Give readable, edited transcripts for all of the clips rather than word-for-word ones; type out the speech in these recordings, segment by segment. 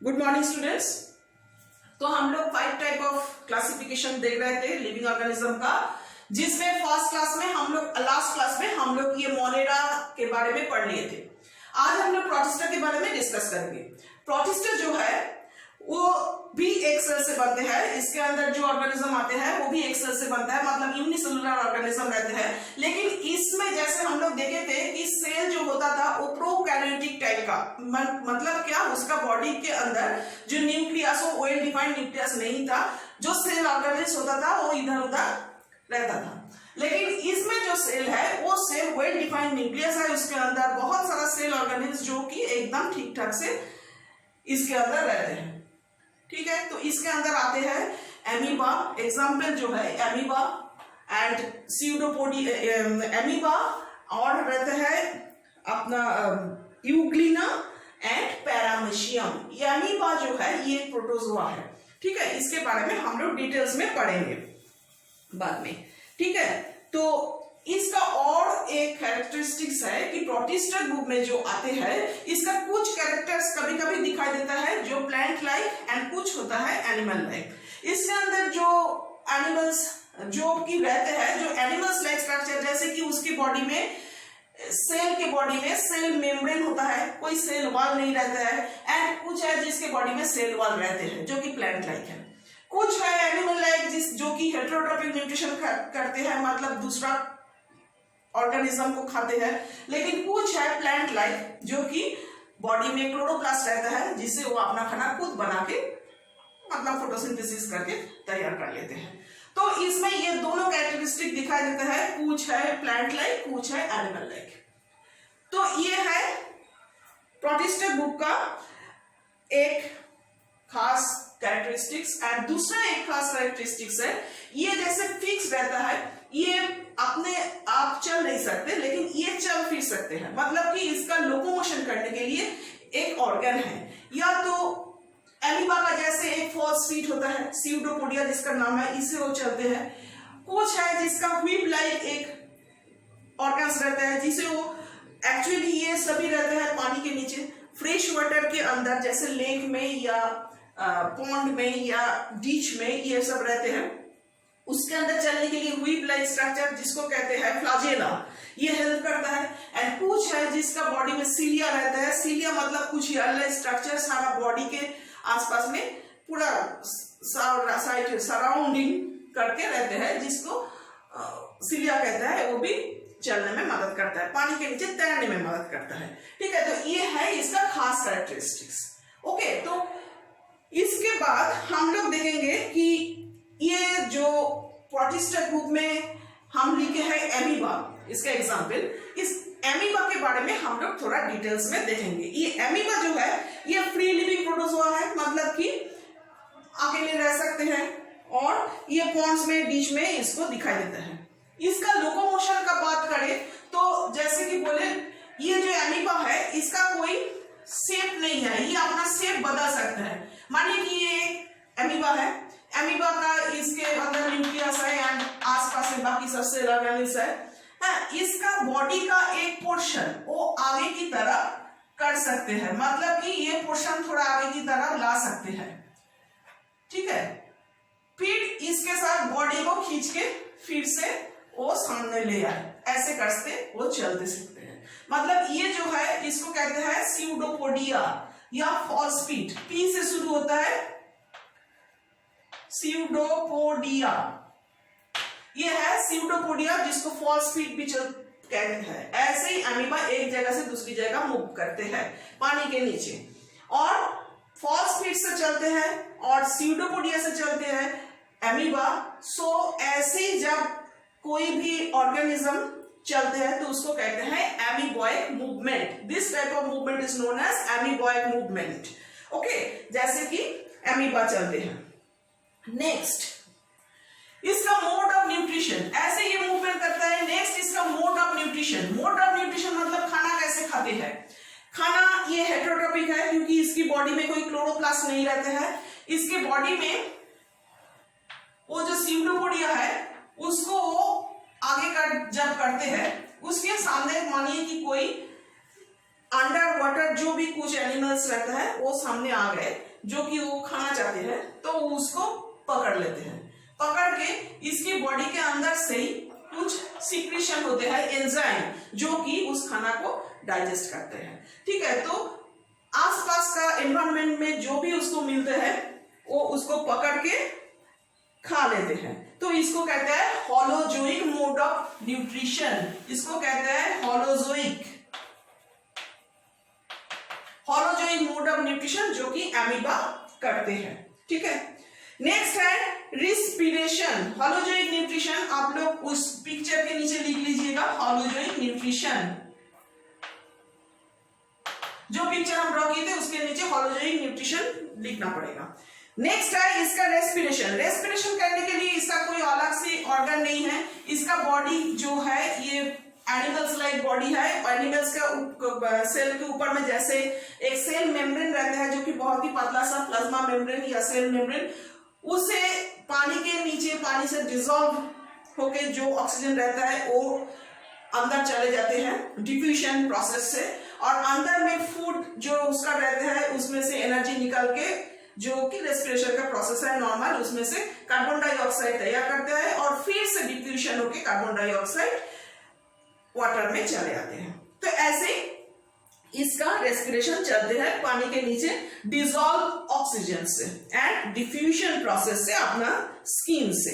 Good morning students. तो हम लोग 5 टाइप ऑफ क्लासिफिकेशन देख रहे थे लिविंग ऑर्गेनिज्म का, जिसमें फर्स्ट क्लास में हम लोग लास्ट क्लास में हम लोग ये मोनेरा के बारे में पढ़ लिए थे। आज हम लोग प्रोटिस्टा के बारे में डिस्कस करेंगे। प्रोटिस्टा जो है वो भी एक सेल से बनते हैं। इसके अंदर जो ऑर्गेनिज्म आते हैं वो भी एक सेल से बनता है, मतलब यूनिसेलुलर ऑर्गेनिज्म रहते हैं। लेकिन इसमें जैसे हम लोग देखे थे कि सेल जो होता था वो प्रोकैरियोटिक टाइप का, मतलब क्या, उसका बॉडी के अंदर जो न्यूक्लियस वो वेल डिफाइंड न्यूक्लियस नहीं था। जो सेल ऑर्गेनिज्म होता था वो इधर उधर रहता था। लेकिन इसमें जो सेल है वो सेल वेल डिफाइंड न्यूक्लियस है, उसके अंदर बहुत सारा सेल ऑर्गेनिज्म जो कि एकदम ठीक ठाक से इसके अंदर रहते हैं। ठीक है, तो इसके अंदर आते हैं एमीबा, एग्जाम्पल जो है एमीबा एंड स्यूडोपोडिया, एमीबा और रहते हैं अपना यूग्लिना एंड पैरामीशियम। एमीबा जो है ये प्रोटोजोआ है। ठीक है, इसके बारे में हम लोग डिटेल्स में पढ़ेंगे बाद में। ठीक है, तो इसका और एक कैरेक्टरिस्टिक्स है कि प्रोटिस्टा ग्रुप में जो आते हैं इसका कुछ कैरेक्टर्स कभी कभी दिखाई देता है जो प्लांट लाइक एंड कुछ होता है एनिमल लाइक। इसके अंदर जो एनिमल्स जो कि रहते हैं, जो एनिमल्स लाइक स्ट्रक्चर, जैसे कि उसकी बॉडी में सेल के बॉडी में सेल मेम्ब्रेन होता है, कोई सेल वॉल नहीं रहता है। एंड कुछ है जिसके बॉडी में सेल वॉल रहते हैं जो कि प्लांट लाइक है। कुछ है एनिमल लाइक जो कि हेटेरोट्रोपिक न्यूट्रिशन करते हैं, मतलब दूसरा ऑर्गेनिज्म को खाते हैं। लेकिन कुछ है प्लांट लाइक जो कि बॉडी में क्लोरोप्लास्ट रहता है, जिससे वो अपना खाना खुद बना के, मतलब फोटोसिंथेसिस करके तैयार कर लेते हैं। तो इसमें ये दोनों कैरेक्टरिस्टिक दिखाई देता है, कुछ है प्लांट लाइक, कुछ है एनिमल लाइक। तो ये है प्रोटिस्टा ग्रुप का एक खास कैरेक्टरिस्टिक्स। एंड दूसरा एक खास कैरेक्टरिस्टिक्स है, ये जैसे फिक्स रहता है, ये अपने आप चल नहीं सकते, लेकिन ये चल फिर सकते हैं। मतलब कि इसका लोकोमोशन करने के लिए एक ऑर्गन है। या तो एमीबा का जैसे एक फॉल्स फीट होता है, स्यूडोपोडिया जिसका नाम है, इससे वो चलते हैं। कुछ है जिसका व्हीप लाइक एक ऑर्गन्स रहता है, जिसे वो एक्चुअली ये सभी रहते हैं पानी के नीचे, फ्रेश वाटर के अंदर, जैसे लेक में या पॉन्ड में या डीच में ये सब रहते हैं। उसके अंदर चलने के लिए व्हीप लाइक स्ट्रक्चर जिसको कहते हैं फ्लाजेला, ये हेल्प करता है। एंड कुछ है जिसका बॉडी में सीलिया रहता है। सीलिया मतलब कुछ अलग स्ट्रक्चर सारा बॉडी के आसपास में पूरा साइड सराउंडिंग करके रहते हैं, जिसको सीलिया कहता है। वो भी चलने में मदद करता है, पानी के नीचे तैरने में मदद करता है। ठीक है, तो ये है इसका खास कैरेक्टरिस्टिक्स। ओके, तो इसके बाद हम लोग देखेंगे कि ये जो प्रोटिस्टा ग्रुप में हम लिखे हैं एमीबा, इसका एग्जाम्पल, इस एमीबा के बारे में हम लोग थोड़ा डिटेल्स में देखेंगे। ये एमीबा जो है ये फ्री लिविंग प्रोटोजोआ है, मतलब कि अकेले रह सकते हैं और ये पॉन्ड्स में, डीच में इसको दिखाई देता है। इसका लोकोमोशन का बात करें तो जैसे कि बोले, ये जो एमीबा है इसका कोई शेप नहीं है, ये अपना शेप बदल सकता है। मानिए कि ये एमीबा है, एमीबा का इसके अंदर न्यूक्लियस है एंड आसपास में बाकी सब सेल ऑर्गेनिल्स है। इसका बॉडी का एक पोर्शन वो आगे की तरफ कर सकते हैं, मतलब कि ये पोर्शन थोड़ा आगे की तरफ ला सकते हैं। ठीक है, फिर इसके साथ बॉडी को खींच के फिर से वो सामने ले आए, ऐसे करते वो चलते सकते हैं। मतलब ये जो है इसको कहते हैं स्यूडोपोडिया या फॉल्स फीट। पी से शुरू होता है, स्यूडोपोडिया। ये है स्यूडोपोडिया जिसको फॉल्स फीट भी कहते हैं। ऐसे ही अमीबा एक जगह से दूसरी जगह मूव करते हैं पानी के नीचे, और फॉल्स फीट से चलते हैं और स्यूडोपोडिया से चलते हैं अमीबा। सो ऐसे ही जब कोई भी ऑर्गेनिज्म चलते हैं तो उसको कहते हैं amoeboid movement. This type of movement is known as amoeboid movement. Okay, जैसे कि एमीबा चलते हैं। नेक्स्ट, इसका मोड ऑफ न्यूट्रिशन, ऐसे ये मूवमेंट करता है। नेक्स्ट, इसका mode of nutrition. Mode of nutrition मतलब खाना कैसे खाते हैं। खाना ये हेटेरोट्रोपिक है क्योंकि इसकी बॉडी में कोई क्लोरोप्लास्ट नहीं रहते हैं। इसके बॉडी में वो जो स्यूडोपोडिया है उसको आगे जब करते हैं, उसके सामने मानिए कि कोई अंडर वाटर जो भी कुछ एनिमल्स रहता है वो सामने आ गए जो कि वो खाना चाहते हैं, तो उसको पकड़ लेते हैं। पकड़ के इसकी बॉडी के अंदर से ही कुछ सिक्रीशन होते हैं, एंजाइम, जो कि उस खाना को डाइजेस्ट करते हैं। ठीक है, तो आसपास का एनवायरनमेंट में जो भी उसको मिलते हैं वो उसको पकड़ के खा लेते हैं। तो इसको कहते हैं होलोजोइक मोड ऑफ न्यूट्रिशन। इसको कहते हैं होलोजोइक मोड ऑफ न्यूट्रिशन, जो कि एमीबा करते हैं। ठीक है, नेक्स्ट है रिस्पिरेशन। होलोजोइक न्यूट्रिशन आप लोग उस पिक्चर के नीचे लिख लीजिएगा, होलोजोइक न्यूट्रिशन। जो पिक्चर हम ड्रॉ किए थे उसके नीचे होलोजोइक न्यूट्रिशन लिखना पड़ेगा। नेक्स्ट है इसका रेस्पिरेशन। रेस्पिरेशन करने के लिए इसका कोई अलग से ऑर्गन नहीं है। इसका बॉडी जो है ये एनिमल्स लाइक बॉडी है। एनिमल्स का सेल के ऊपर में जैसे एक सेल मेम्ब्रेन रहता है, जो कि बहुत ही पतला सा प्लाज्मा मेम्ब्रेन या सेल मेम्ब्रेन, उसे पानी के नीचे पानी से डिसॉल्व होके जो ऑक्सीजन रहता है वो अंदर चले जाते हैं डिफ्यूजन प्रोसेस से, और अंदर में फूड जो उसका रहता है उसमें से एनर्जी निकाल के, जो कि रेस्पिरेशन का प्रोसेस है नॉर्मल, उसमें से कार्बन डाइऑक्साइड तैयार करता है और फिर से डिफ्यूजन होके कार्बन डाइऑक्साइड वाटर में चले आते हैं। तो ऐसे इसका रेस्पिरेशन चलते हैं पानी के नीचे डिसॉल्व ऑक्सीजन से एंड डिफ्यूजन प्रोसेस से अपना स्किन से।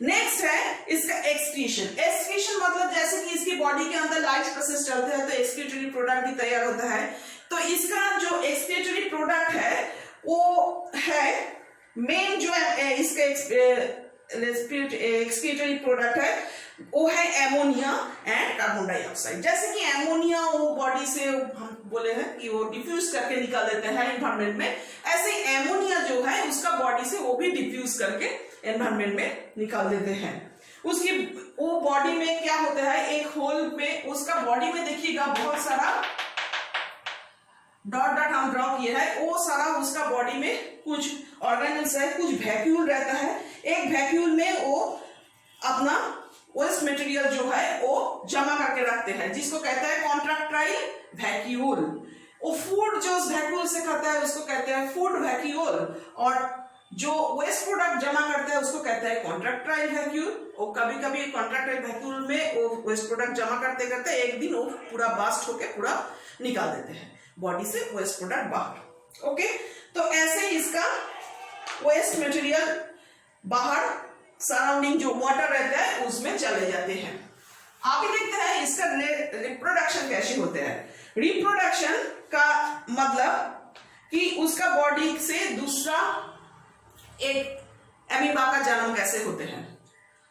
नेक्स्ट है इसका एक्सक्रीशन। एक्सक्रीशन मतलब जैसे कि इसकी बॉडी के अंदर लाइफ प्रोसेस चलते हैं तो एक्सक्रीटरी प्रोडक्ट भी तैयार होता है। तो इसका जो एक्सक्रीटरी प्रोडक्ट है वो है मेन जो है इसका एक्सक्रीटरी प्रोडक्ट है वो है एमोनिया एंड कार्बन डाइऑक्साइड। जैसे कि एमोनिया वो बॉडी से हम बोले हैं कि वो डिफ्यूज करके निकाल देते हैं एनवायरनमेंट में, ऐसे एमोनिया जो है उसका बॉडी से वो भी डिफ्यूज करके एनवायरनमेंट में निकाल देते हैं। उसकी वो बॉडी में क्या होता है, एक होल में उसका बॉडी में देखिएगा बहुत सारा डॉट डॉट हम ड्रॉ किए है, वो सारा उसका बॉडी में कुछ ऑर्गेनल्स है, कुछ वैक्यूल रहता है। एक वैक्यूल में वो अपना वेस्ट मटेरियल जो है वो जमा करके रखते हैं, जिसको कहते हैं कॉन्ट्रैक्टाइल वैक्यूल। वो फूड जो उस वैक्यूल से खाता है उसको कहते हैं फूड वैक्यूल, और जो वेस्ट प्रोडक्ट जमा करता है उसको कहते हैं कॉन्ट्रैक्टाइल वैक्यूल। और कभी कभी कॉन्ट्रैक्टाइल वैक्यूल में वो वेस्ट प्रोडक्ट जमा करते करते एक दिन वो पूरा बास्ट होके पूरा निकाल देते हैं बॉडी से वेस्ट प्रोडक्ट बाहर। ओके, तो ऐसे इसका वेस्ट मटेरियल बाहर सराउंडिंग जो वाटर रहता है उसमें चले जाते हैं। आगे देखते हैं इसका रिप्रोडक्शन कैसे होते हैं। रिप्रोडक्शन का मतलब कि उसका बॉडी से दूसरा एक एमीबा का जन्म कैसे होते हैं।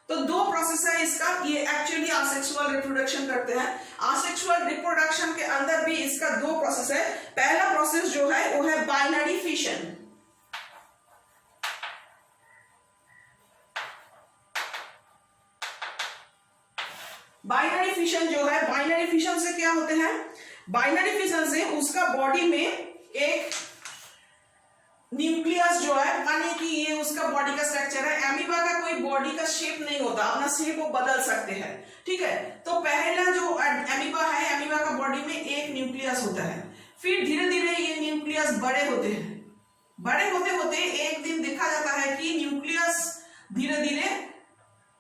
तो दो प्रोसेस है इसका, ये एक्चुअली आसेक्सुअल रिप्रोडक्शन करते हैं। आसेक्सुअल रिप्रोडक्शन के अंदर भी इसका दो प्रोसेस है। पहला प्रोसेस जो है वो है बाइनरी फिशन। बाइनरी फिशन जो है, बाइनरी फिशन से क्या होते हैं, बाइनरी फिशन से उसका बॉडी में एक न्यूक्लियस जो है, मानिए कि ये उसका बॉडी का स्ट्रक्चर है। एमीबा का कोई बॉडी का शेप नहीं होता, अपना शेप वो बदल सकते हैं। ठीक है, तो पहला जो एमीबा है, एमीबा का बॉडी में एक न्यूक्लियस होता है, फिर धीरे धीरे ये न्यूक्लियस बड़े होते हैं। बड़े होते होते एक दिन देखा जाता है कि न्यूक्लियस धीरे धीरे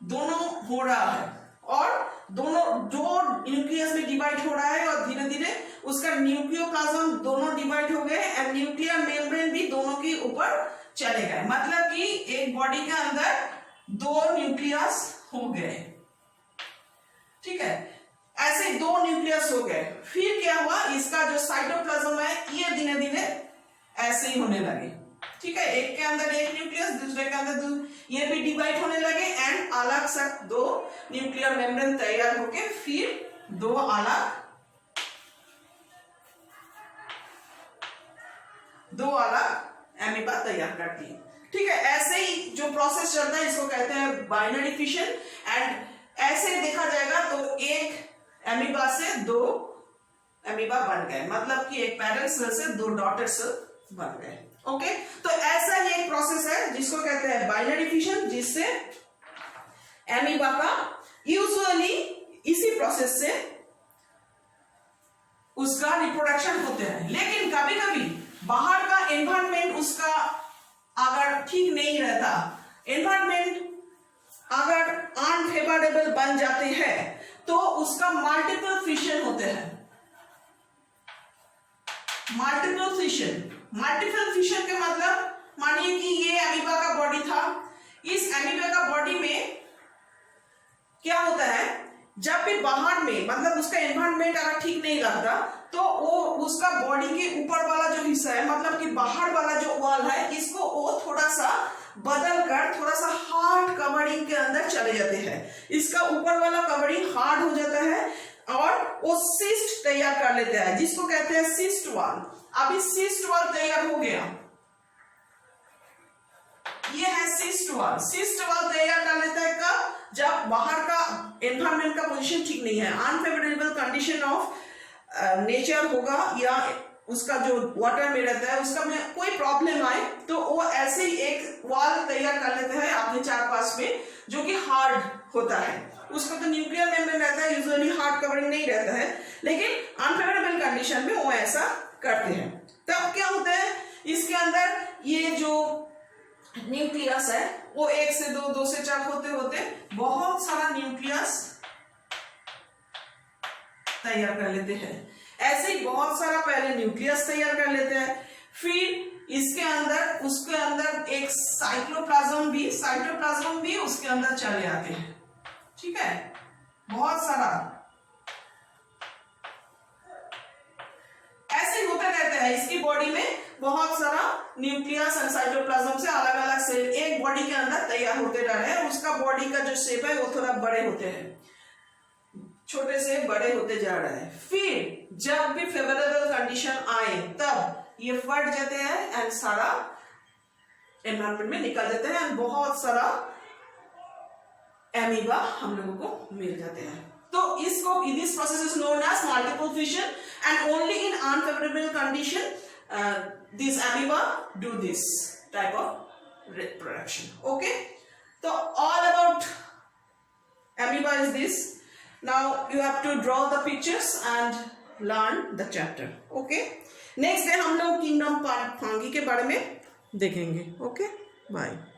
दोनों हो रहा है, और दोनों दो न्यूक्लियस में डिवाइड हो रहा है, और धीरे धीरे उसका न्यूक्लियोप्लाज्म दोनों डिवाइड हो गए एंड न्यूक्लियर मेम्ब्रेन भी दोनों के ऊपर चले गए। मतलब कि एक बॉडी के अंदर दो न्यूक्लियस हो गए। ठीक है, ऐसे दो न्यूक्लियस हो गए। फिर क्या हुआ, इसका जो साइटोप्लाज्म है ये धीरे धीरे ऐसे ही होने लगे। ठीक है, एक के अंदर एक न्यूक्लियस, दूसरे के अंदर ये भी डिवाइड होने लगे एंड अलग से दो न्यूक्लियर मेम्ब्रेन तैयार होके फिर दो अलग एमीबा तैयार करती है। ठीक है, ऐसे ही जो प्रोसेस चलता है इसको कहते हैं बाइनरी फिशन। एंड ऐसे देखा जाएगा तो एक एमीबा से दो एमीबा बन गए, मतलब कि एक पैरेंट सेल से दो डॉटर सेल बन गए। ओके, तो ऐसा ही एक प्रोसेस है जिसको कहते हैं बाइनरी फिशन, जिससे एमीबा का यूजुअली इसी प्रोसेस से उसका रिप्रोडक्शन होते हैं। लेकिन कभी कभी बाहर का एनवायरनमेंट उसका अगर ठीक नहीं रहता, एनवायरनमेंट अगर अनफेवरेबल बन जाते हैं तो उसका मल्टीपल फिशन होते हैं। मल्टीपल फिशन के मतलब मानिए कि ये अमीबा का बॉडी था, इस अमीबा का बॉडी में क्या होता है, जब भी बाहर में मतलब उसका एनवायरनमेंट अगर ठीक नहीं लगता तो वो उसका बॉडी के ऊपर वाला जो हिस्सा है, मतलब कि बाहर वाला जो वॉल है, इसको वो थोड़ा सा बदल कर थोड़ा सा हार्ड कवरिंग के अंदर चले जाते हैं। इसका ऊपर वाला कवरिंग हार्ड हो जाता है और वो सिस्ट तैयार कर लेते हैं, जिसको कहते हैं सिस्ट वॉल। अभी सिस्ट वॉल तैयार हो गया, ये है सिस्ट वॉल। सिस्ट वॉल तैयार कर लेता है कब, जब बाहर का एनवायरनमेंट का पोजीशन ठीक नहीं है, अनफेवरेबल कंडीशन ऑफ नेचर होगा या उसका जो वाटर में रहता है उसका में कोई प्रॉब्लम आए तो वो ऐसे ही एक वॉल तैयार कर लेते हैं अपने चारपास में, जो कि हार्ड होता है। उसका तो न्यूक्लियर मेम्ब्रेन रहता है, यूजुअली हार्ड कवरिंग नहीं रहता है, लेकिन अनफेवरेबल कंडीशन में वो ऐसा करते हैं। तब क्या होता है, इसके अंदर ये जो न्यूक्लियस है वो 1 से 2, 2 से 4 होते होते बहुत सारा न्यूक्लियस तैयार कर लेते हैं। ऐसे ही बहुत सारा पहले न्यूक्लियस तैयार कर लेते हैं, फिर इसके अंदर उसके अंदर एक साइटोप्लाज्म भी उसके अंदर चले आते हैं। ठीक है, बहुत सारा ऐसे ही होता रहता है। इसकी बॉडी में बहुत सारा न्यूक्लियस और साइटोप्लाज्म से अलग अलग सेल एक बॉडी के अंदर तैयार होते रह रहे हैं। उसका बॉडी का जो शेप है वो थोड़ा बड़े होते हैं, छोटे से बड़े होते जा रहे हैं। फिर जब भी फेवरेबल कंडीशन आए तब ये फट जाते हैं एंड सारा एनवायरनमेंट में निकल जाते हैं एंड बहुत सारा एमीबा हम लोगों को मिल जाते हैं। तो इसको this process is known as multiple fission and only in unfavourable condition these amoeba do this type of reproduction. Okay, so all about amoeba is this. Now you have to draw the pictures and learn the chapter. Okay, next day हम लोग kingdom fungi के बारे में देखेंगे. Okay, bye.